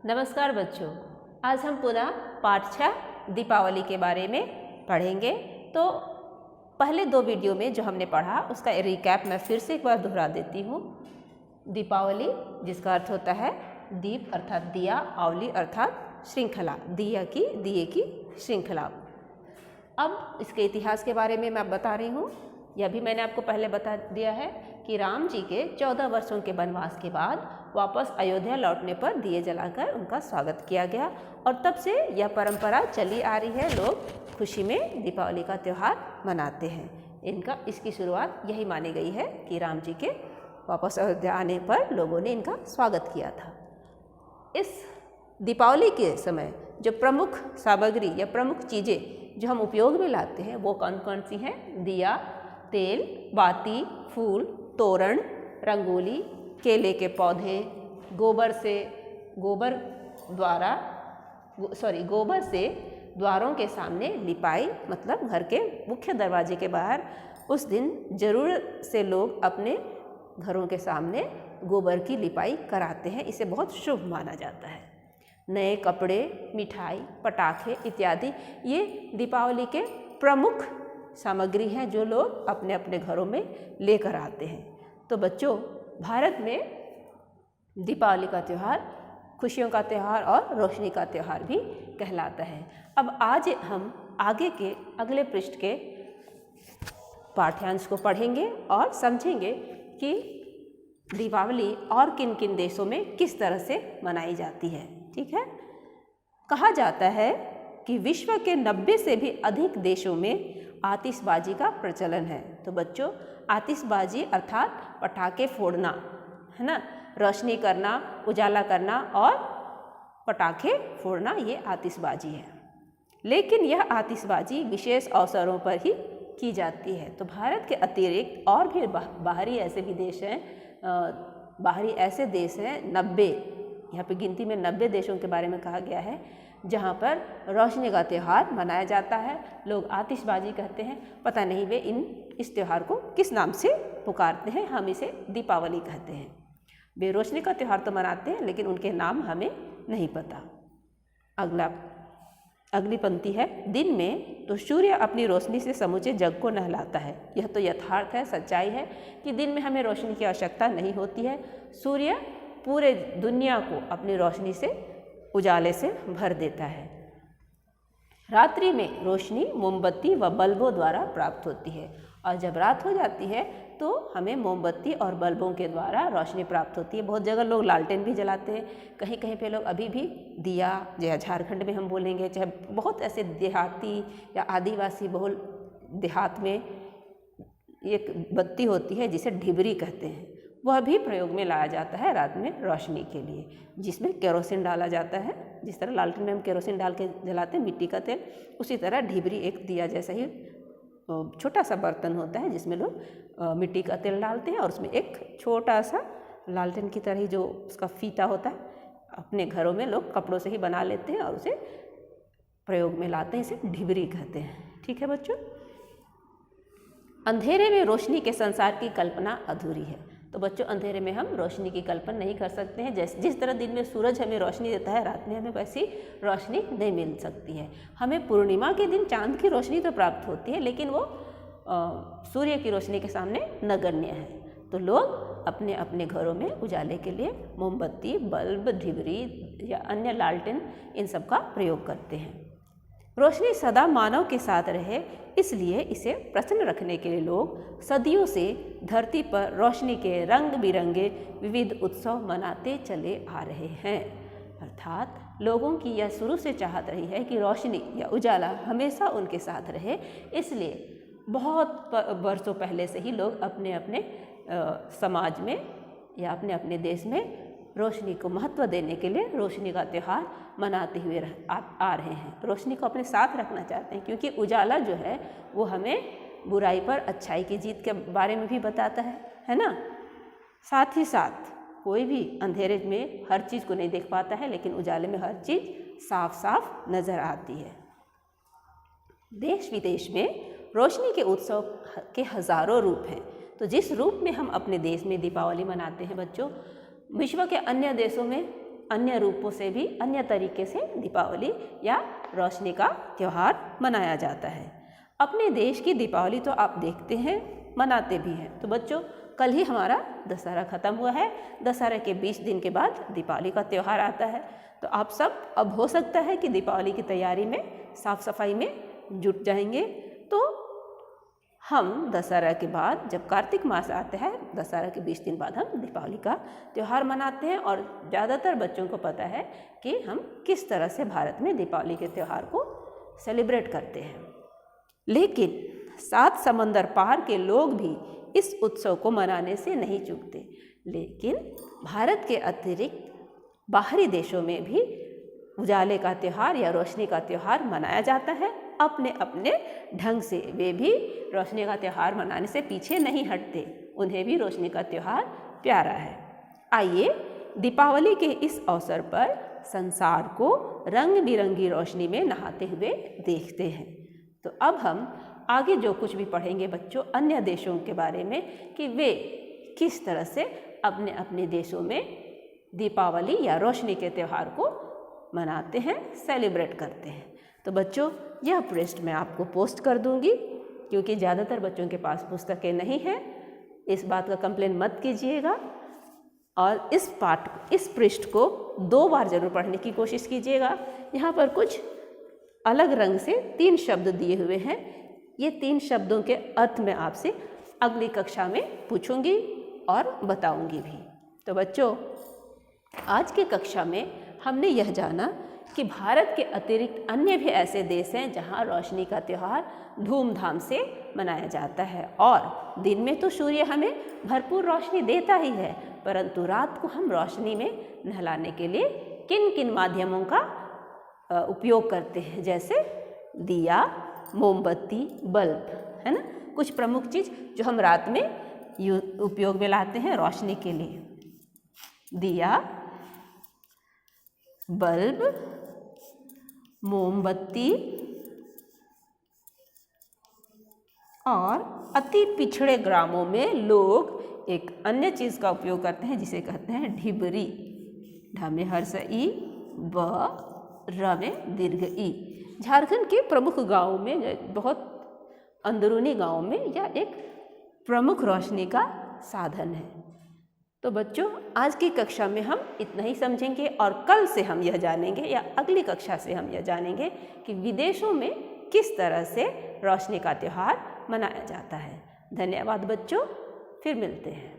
नमस्कार बच्चों, आज हम पुनः पाठ 6 दीपावली के बारे में पढ़ेंगे। तो पहले 2 वीडियो में जो हमने पढ़ा उसका रिकैप मैं फिर से एक बार दोहरा देती हूँ। दीपावली जिसका अर्थ होता है दीप अर्थात दिया, आवली अर्थात श्रृंखला, दिए की श्रृंखला। अब इसके इतिहास के बारे में मैं बता रही हूँ। यह भी मैंने आपको पहले बता दिया है कि राम जी के 14 वर्षों के वनवास के बाद वापस अयोध्या लौटने पर दिए जलाकर उनका स्वागत किया गया और तब से यह परंपरा चली आ रही है। लोग खुशी में दीपावली का त्यौहार मनाते हैं। इसकी शुरुआत यही मानी गई है कि राम जी के वापस अयोध्या आने पर लोगों ने इनका स्वागत किया था। इस दीपावली के समय जो प्रमुख सामग्री या प्रमुख चीज़ें जो हम उपयोग में लाते हैं वो कौन कौन सी हैं? दिया, तेल, बाती, फूल, तोरण, रंगोली, केले के पौधे, गोबर से द्वारों के सामने लिपाई, मतलब घर के मुख्य दरवाजे के बाहर उस दिन जरूर से लोग अपने घरों के सामने गोबर की लिपाई कराते हैं। इसे बहुत शुभ माना जाता है। नए कपड़े, मिठाई, पटाखे इत्यादि ये दीपावली के प्रमुख सामग्री हैं जो लोग अपने अपने घरों में लेकर आते हैं। तो बच्चों, भारत में दीपावली का त्यौहार खुशियों का त्यौहार और रोशनी का त्यौहार भी कहलाता है। अब आज हम आगे के अगले पृष्ठ के पाठ्यांश को पढ़ेंगे और समझेंगे कि दीपावली और किन किन देशों में किस तरह से मनाई जाती है। ठीक है। कहा जाता है कि विश्व के 90 से भी अधिक देशों में आतिशबाजी का प्रचलन है। तो बच्चों, आतिशबाजी अर्थात पटाखे फोड़ना है ना, रोशनी करना, उजाला करना और पटाखे फोड़ना, ये आतिशबाजी है। लेकिन यह आतिशबाजी विशेष अवसरों पर ही की जाती है। तो भारत के अतिरिक्त और भी बाहरी ऐसे भी देश हैं, बाहरी ऐसे देश हैं 90, यहाँ पे गिनती में 90 देशों के बारे में कहा गया है जहाँ पर रोशनी का त्यौहार मनाया जाता है। लोग आतिशबाजी कहते हैं, पता नहीं वे इस त्यौहार को किस नाम से पुकारते हैं। हम इसे दीपावली कहते हैं। वे रोशनी का त्यौहार तो मनाते हैं लेकिन उनके नाम हमें नहीं पता। अगली पंक्ति है, दिन में तो सूर्य अपनी रोशनी से समूचे जग को नहलाता है। यह तो यथार्थ है, सच्चाई है कि दिन में हमें रोशनी की आवश्यकता नहीं होती है। सूर्य पूरे दुनिया को अपनी रोशनी से, उजाले से भर देता है। रात्रि में रोशनी मोमबत्ती व बल्बों द्वारा प्राप्त होती है और जब रात हो जाती है तो हमें मोमबत्ती और बल्बों के द्वारा रोशनी प्राप्त होती है। बहुत जगह लोग लालटेन भी जलाते हैं, कहीं कहीं पे लोग अभी भी दिया, जैसे झारखंड में हम बोलेंगे, चाहे बहुत ऐसे देहाती या आदिवासी बहुल देहात में एक बत्ती होती है जिसे ढिबरी कहते हैं, वह भी प्रयोग में लाया जाता है रात में रोशनी के लिए, जिसमें केरोसिन डाला जाता है। जिस तरह लालटेन में हम केरोसिन डाल के जलाते हैं मिट्टी का तेल, उसी तरह ढिबरी एक दिया जैसा ही छोटा सा बर्तन होता है जिसमें लोग मिट्टी का तेल डालते हैं और उसमें एक छोटा सा लालटेन की तरह ही जो उसका फीता होता है अपने घरों में लोग कपड़ों से ही बना लेते हैं और उसे प्रयोग में लाते हैं। इसे ढिबरी कहते हैं। ठीक है बच्चों। अंधेरे में रोशनी के संसार की कल्पना अधूरी है। तो बच्चों, अंधेरे में हम रोशनी की कल्पना नहीं कर सकते हैं। जिस तरह दिन में सूरज हमें रोशनी देता है, रात में हमें वैसी रोशनी नहीं मिल सकती है। हमें पूर्णिमा के दिन चांद की रोशनी तो प्राप्त होती है लेकिन वो सूर्य की रोशनी के सामने नगण्य है। तो लोग अपने अपने घरों में उजाले के लिए मोमबत्ती, बल्ब, ढिबरी या अन्य लालटेन इन सब का प्रयोग करते हैं। रोशनी सदा मानव के साथ रहे, इसलिए इसे प्रसन्न रखने के लिए लोग सदियों से धरती पर रोशनी के रंग बिरंगे विविध उत्सव मनाते चले आ रहे हैं। अर्थात लोगों की यह शुरू से चाहत रही है कि रोशनी या उजाला हमेशा उनके साथ रहे। इसलिए बहुत वर्षों पहले से ही लोग अपने अपने समाज में या अपने अपने देश में रोशनी को महत्व देने के लिए रोशनी का त्यौहार मनाते हुए आ रहे हैं। रोशनी को अपने साथ रखना चाहते हैं क्योंकि उजाला जो है वो हमें बुराई पर अच्छाई की जीत के बारे में भी बताता है ना। साथ ही साथ कोई भी अंधेरे में हर चीज़ को नहीं देख पाता है लेकिन उजाले में हर चीज़ साफ साफ नज़र आती है। देश विदेश में रोशनी के उत्सव के हज़ारों रूप हैं। तो जिस रूप में हम अपने देश में दीपावली मनाते हैं बच्चों, विश्व के अन्य देशों में अन्य रूपों से भी, अन्य तरीके से दीपावली या रोशनी का त्यौहार मनाया जाता है। अपने देश की दीपावली तो आप देखते हैं, मनाते भी हैं। तो बच्चों, कल ही हमारा दशहरा ख़त्म हुआ है। दशहरा के 20 दिन के बाद दीपावली का त्यौहार आता है। तो आप सब अब हो सकता है कि दीपावली की तैयारी में, साफ सफाई में जुट जाएंगे। तो हम दशहरा के बाद, जब कार्तिक मास आता है, दशहरा के 20 दिन बाद हम दीपावली का त्यौहार मनाते हैं। और ज़्यादातर बच्चों को पता है कि हम किस तरह से भारत में दीपावली के त्यौहार को सेलिब्रेट करते हैं। लेकिन 7 समंदर पार के लोग भी इस उत्सव को मनाने से नहीं चूकते। लेकिन भारत के अतिरिक्त बाहरी देशों में भी उजाले का त्यौहार या रोशनी का त्यौहार मनाया जाता है। अपने अपने ढंग से वे भी रोशनी का त्यौहार मनाने से पीछे नहीं हटते। उन्हें भी रोशनी का त्यौहार प्यारा है। आइए दीपावली के इस अवसर पर संसार को रंग बिरंगी रोशनी में नहाते हुए देखते हैं। तो अब हम आगे जो कुछ भी पढ़ेंगे बच्चों, अन्य देशों के बारे में, कि वे किस तरह से अपने अपने देशों में दीपावली या रोशनी के त्यौहार को मनाते हैं, सेलिब्रेट करते हैं। तो बच्चों, यह पृष्ठ मैं आपको पोस्ट कर दूंगी, क्योंकि ज़्यादातर बच्चों के पास पुस्तकें नहीं हैं। इस बात का कंप्लेन मत कीजिएगा। और इस पृष्ठ को 2 बार जरूर पढ़ने की कोशिश कीजिएगा। यहाँ पर कुछ अलग रंग से 3 शब्द दिए हुए हैं। ये 3 शब्दों के अर्थ मैं आपसे अगली कक्षा में पूछूंगी और बताऊंगी भी। तो बच्चों, आज की कक्षा में हमने यह जाना कि भारत के अतिरिक्त अन्य भी ऐसे देश हैं जहां रोशनी का त्यौहार धूमधाम से मनाया जाता है। और दिन में तो सूर्य हमें भरपूर रोशनी देता ही है, परंतु रात को हम रोशनी में नहलाने के लिए किन किन माध्यमों का उपयोग करते हैं, जैसे दिया, मोमबत्ती, बल्ब, है ना। कुछ प्रमुख चीज़ जो हम रात में उपयोग में लाते हैं रोशनी के लिए: दिया, बल्ब, मोमबत्ती और अति पिछड़े ग्रामों में लोग एक अन्य चीज़ का उपयोग करते हैं जिसे कहते हैं ढिबरी। ढ में हर्ष ई, ब र में दीर्घ ई। झारखंड के प्रमुख गांवों में, बहुत अंदरूनी गांवों में यह एक प्रमुख रोशनी का साधन है। तो बच्चों, आज की कक्षा में हम इतना ही समझेंगे और कल से हम यह जानेंगे, या अगली कक्षा से हम यह जानेंगे कि विदेशों में किस तरह से रोशनी का त्यौहार मनाया जाता है। धन्यवाद बच्चों, फिर मिलते हैं।